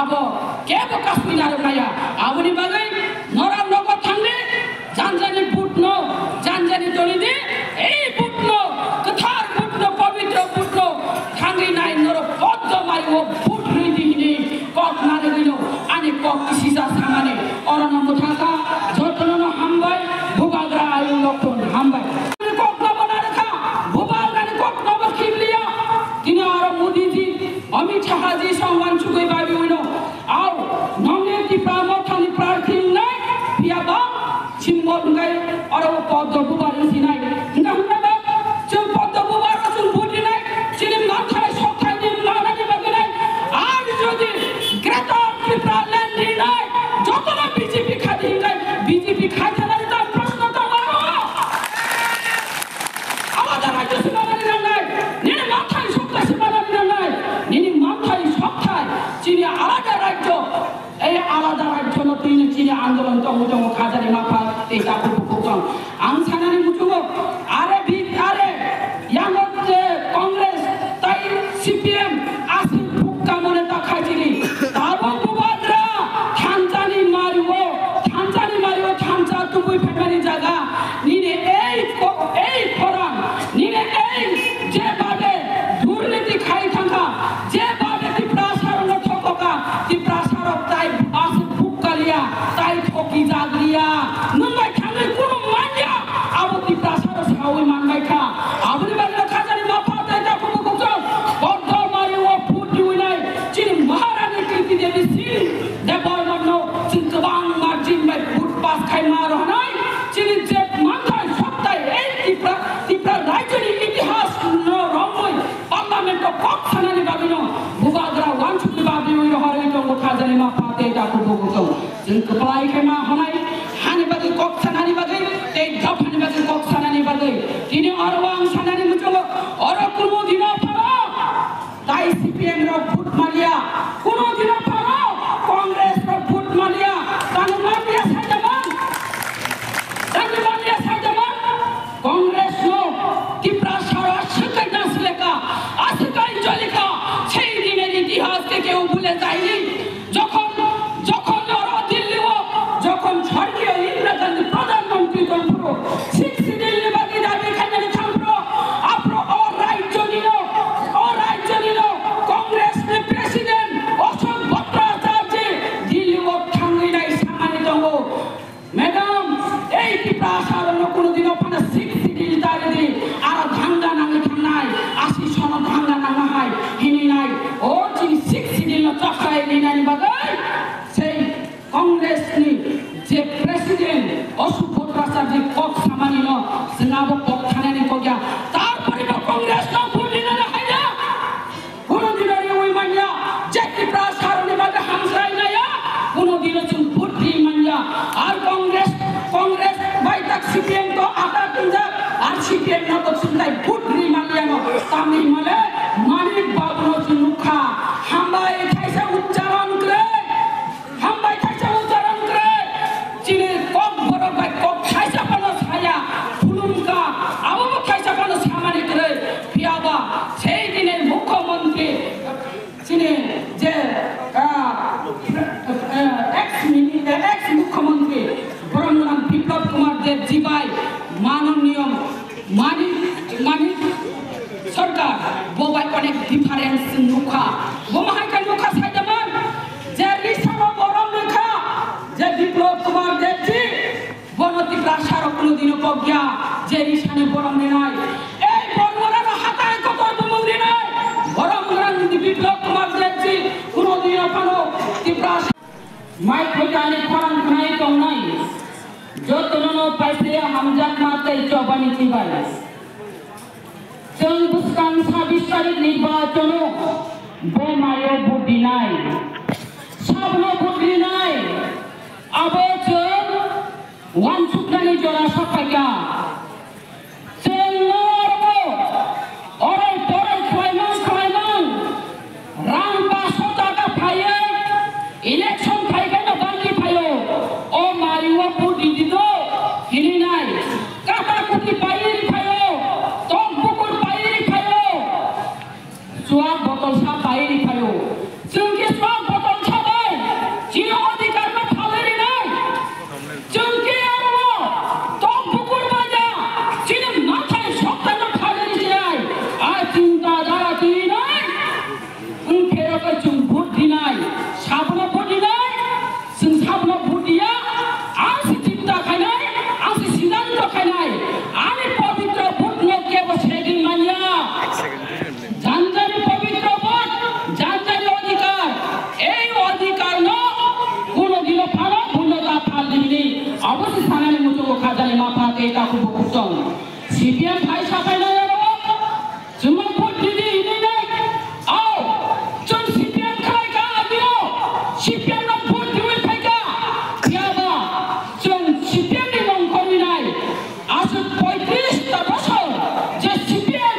abo kebo kasmi naru kaya abuni bagai norang nogo thangni janjani putno janjani tolidi ei putno kathar putno pavitra putno thangri nai noro poddo mari o put ridi ni kok nare gilo ani kok kisisa samane orana muthaka jotno hambai bugagra ayu lokon hambai kok na banare kha bubal gani kok na bakhilia tini aro modi ji amit shah ji sangwan chugoi babi uino au nonge ti pramo thani prarthin nai piaba chimbon gai aro poddo bubal sinai ngam na chung poddo bubal chung buti nai chini mathai sokhai dim lana ni bagai ar jodi greta tripra lendi nai jotona bjp khadi ngai bjp khadi nai ta prashno ta maro alada rajya sibani nai nini mathai sokhai sibani nai nini mathai sokhai chini alada rajya ei alada rajya no tini chini andolon tongo tongo khajari mafa ei ta pupukong ang sanani mutungo are yang Congress tai CPM asin bukka mone ta khajiri tabo bubadra thanjani mariwo thancha tubui family jaga nine ei koran nine ei je babe durniti khai thanga je babe ti prasarong thokoka ti prasarok tai asin bukka liya tai thoki jagriya nungai thangai kono manya abo ti prasaro sawi mangai kha abuni bagla khajari mafa tai ta ko ko boddo mariwo puti winai chini maharani kirti devi sin de borno chin kabang marjin mai put pas khai maro hanai chini je manthai sabtai ei tipra rajani itihas no rongoi parliament ko kok sanani babino bugadra wanchuk babi oi hare tongo khajari mafa tai ta ko chin kapai khai ma hanai hani bagi kok sanani bagai ei jafani bagi kok sanani bagai tini arwang sanani mucholo oro kuno dina paro tai CPM ro put malia kuno dina paro Congress ro put malia tanu malia sajaman Congress no tipra sara shikai nasleka asikai jalika sei diner itihas ke keu bhule jaini jokhon oro Dilli o jokhon chhariyo Indira Gandhi প্রধানমন্ত্রী তরফro 6 Dilli bagi dabi khajani thampro apro o rajyo nilo Congress ne president Ashok Bhattacharya Dilli o thangai nai samani dongo madam ei tipra sarono kono dino pana 6 Dilli tare di ara dhanga nangi thangnai asi sono dhanga nanga hai hini nai o chini 6 Dilli no chakrai ni nai bagai sei Congress ni je president Ashok Bhattacharya kok samani no singabo kok thanani ko gya tar pore no Congress no budi na haida kono dinari oi manya je tipra sarone baga hamsrai na ya kono dino chun budi manya ar Congress bai tak CPM to ata tunja ar CPM no to chundai budi manya no tami male manik babu no chunukha hambai thaisa uchcharon kre chini kok boro bai kok thaisa pano saya fulumka abo thaisa pano samani kre piaba sei diner mukhyamantri chini je ex mukhyamantri Brahman Biplab Kumar Dev Jibai Manoniya Manik Sarkar bobai onek difference nukha bomahai kan nukha saidaman je risano borom lekha je Biplab Kumar Dev ji bonoti prasharo kono dino pogya je risane borom nai ei bormora hatai kotor bumuri nai borom ran Biplab Kumar Dev ji kono dino pano tiprash mai khojani kharan khnai tong nai jotono paise hamjak matai chobani chibai जों बुसकान 26 तारिख निर्वाचन बेमायो बुद्धि नाय सबनो बुद्धि नाय अब जों वानसुकनानि जरा सफाया जों नरबो अरे परे खलायमान रां 500 टाका फायो इलेक्शन फायगोन बांगि फायो ओ मारिवा बुद्धि दिदो हिनि नाय काटा कुटी पायरि फायो swag botol sa pairi payo. Sungki swag botol sa ba? ta ku bu tong CPM phai sa phai na ro chuma pot di di ni nai ao chum CPM khai ka adio CPM na pot di we phai ka ya ba chum CPM ni mong ko ni nai asu 35 ta বছর যে CPM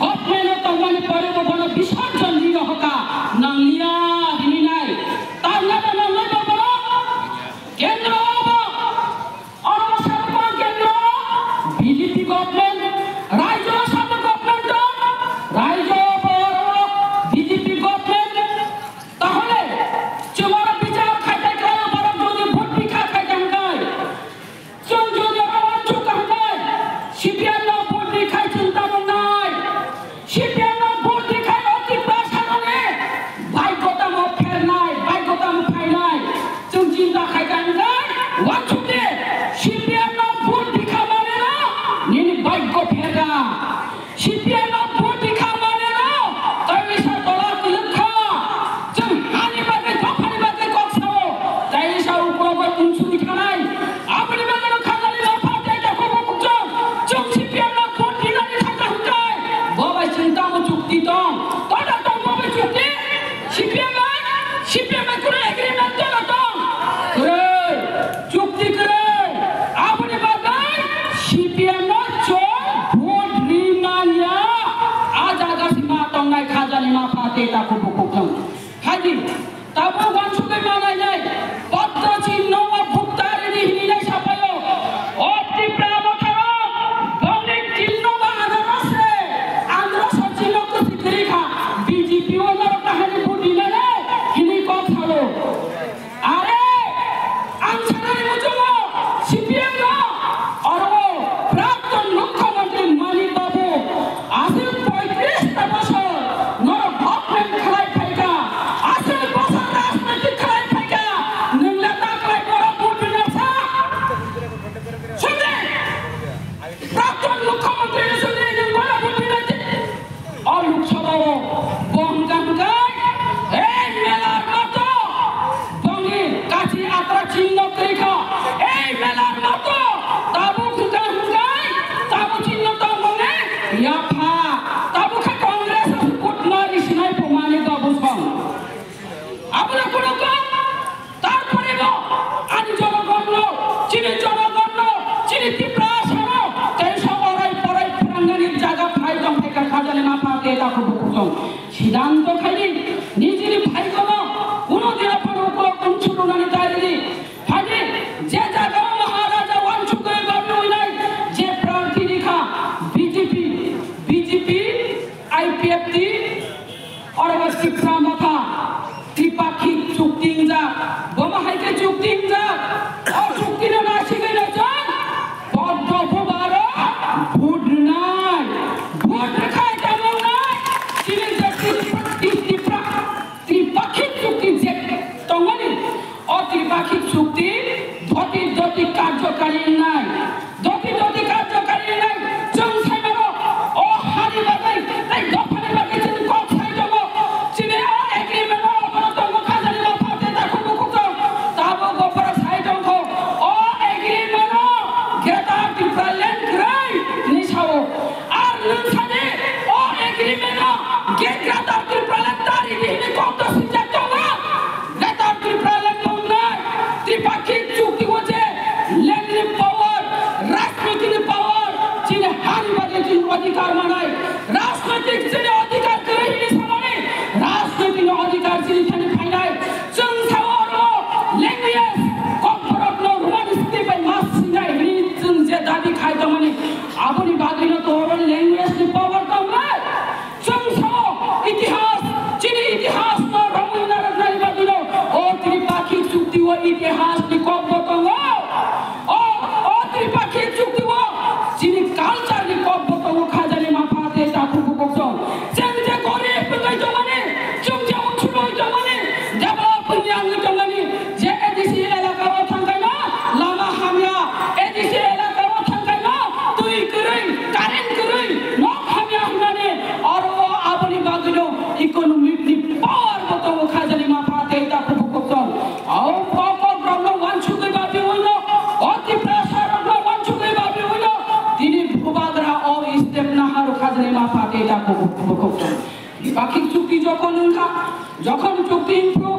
government তো মানে পরে বড় বিসর্জন দিল হকা নাংলিয়া হিনি নাই তার না না না বড় কেন্দ্র বিজেপি গভর্নমেন্ট রাজ্য সরকার গভর্নমেন্ট রাজ্য বিজেপি গভর্নমেন্ট তাহলে তোমার বিচার খাইতে গেলে বড় যদি ভোট ভিক্ষা খাইতে হয় চল যদি আমার চুকা হয় সিপিএম না ভোট ভিক্ষা চিন্তা নাই সিপিএম না ভোট ভিক্ষা অতি প্রাসারণে ভাগ্যতা মো ফের নাই ভাগ্যতা মো ফাই নাই চুন চিন্তা খাইতে নাই ওয়ান ছুটে সিপিএম না ভোট ভিক্ষা মানে না নিনি ভাগ্য ফেরা সিপিএম না ভোট ভিক্ষা মানে না তাইসা দলা তিলখা জম হানি বাগে দফানি বাগে কক্সো তাইসা উপরে উঁচু উঠা নাই আপনি বাগে খালি লফা দেটা কবো কুচো চুম সিপিএম না ভোট ভিক্ষা নি থাকা হুকাই বাবা চিন্তা মো চুক্তি তো তোটা তো বাবা চুক্তি সিপিএম করে এগ্রিমেন্ট তো না তো করে চুক্তি করে আপনি বাগে সিপিএম না চো ভোট রিমানিয়া আজ আগাসি মা তংনাই খাজানি মা ফাতে তা কুবু কুকং হাজি তাবো ওয়ানসুকে মানাই নাই পত্র চিহ্ন ও ভুক্তারি দিহিনি নাই সাপায়ো অতি প্রামথারো গৌলিক চিহ্ন বা আনারসে আন্দ্রস চিহ্ন কুসি করিখা বিজেপি ওনার কাহানি বুদিলে রে হিনি কথালো আরে আনসারি মুজুমো সিপিএম না অরো প্রাক্তন মুখ্যমন্ত্রী মানিক বাবু আসে 35 বছর নর গভর্নমেন্ট খেলাই ফাইকা আসে বছর রাজনৈতিক খেলাই ফাইকা নিংলা তাকলাই বড় ভোট বিনাশা শুনে প্রাক্তন মুখ্যমন্ত্রী শুনে বড় ভোট বিনাশা আর লোকসভাও বঙ্গাঙ্গাই এই মেলার মতো বঙ্গে কাছি আত্রা চিহ্ন রেখা এই মেলার মতো তাবু খুকা হুকাই তাবু চিহ্ন তো মনে ইয়াফা তাবু খা কংগ্রেস কুটনা রিসনাই প্রমাণে দাবু সং আমরা কোন তারপরে আনি জনগণ চিনি ত্রিপ্রাসন তাই সবাই পড়াই পুরাঙ্গানির জায়গা ভাই দম থেকে খাজালে না পাতে তা খুব কুসং সিদ্ধান্ত খাইনি নিজেরই ভাই কোন দিন পর উপর কোন ছোট নানি তাইরি ভাই যে জায়গা মহারাজা ওয়ানসুকে বাবু নাই যে প্রার্থী রেখা বিজেপি আইপিএফটি অরবস্তি প্রামথা ত্রিপাক্ষিক চুক্তি যা বোমা হাইকে চুক্তি যা আর চুক্তি না শিখে না যান বদ্ধ ভুবার ভোট নাই ভোট খাই তেমন নাই চিনি যে ত্রিপাক্ষিক চুক্তি যে তঙ্গনি অত্রিপাক্ষিক চুক্তি ধতি কার্যকারী নাই ধতি কার্যকারী নাই চং সাইমানো ও হারি বাগাই তাই দফানি বাগাই চিনি কক সাই যাব চিনি ও এগ্রিমেন্ট ও বড়তঙ্গ খাজানি লাফাতে দেখো মুকুতো তাবো গোপর সাই জঙ্গ ও এগ্রিমেন্ট গেটা ডিফারেন্ট গ্রাই নিছাও আর নিছানে ও এগ্রিমেন্ট গেটা ডিফারেন্ট তারি দিনে কত সিজা তোমরা গেটা ডিফারেন্ট তোমরা ত্রিপাক্ষিক চুক্তি হচ্ছে ল্যান্ড পাওয়ার রাজনৈতিক পাওয়ার চিনে হারি বাগে চিন অধিকার মানায় রাজনৈতিক চিনে অধিকার করে হিনি সামনে রাজনৈতিক অধিকার চিনি খানি ফাইনাই চং সাওয়ারো ল্যাঙ্গুয়েজ কম্পরট নো রুমানিস্তি বাই মাস সিনাই হিনি চং যে দাবি খাই তো মানে আপনি বাগিন তো ওর ল্যাঙ্গুয়েজ নি পাওয়ার তো নাই চং সাও ইতিহাস চিনি ইতিহাস নো রমুনার নাই বাগিন ও ত্রিপাক্ষিক চুক্তি ও ইতিহাস নি কম্পরট ও ত্রিপাক্ষিক চুক্তি ও চিনি কালচার নি কম্পরট ও খাজানি মাফাতে তাকু কুকছ চেন যে করে পঙ্গাই তো মানে চং যে উছুল তো মানে দেবা পঞ্জাং তো মানে যে এডিসি এলাকা ও থাঙ্গাই না লামা হামিয়া এডিসি এলাকা ও থাঙ্গাই না তুই করে কারেন্ট করে নো হামিয়া হুনানে আর ও আপনি বাগিনো ইকোনমিক নি পাওয়ার মতো খাজানি মাফাতে তাকু কুকছ আও পাপা ব্রহ্ম ওয়ান সুকে ni mapate ta ko ko ko. Di pakik cukti jokon ka, jokon cukti impro,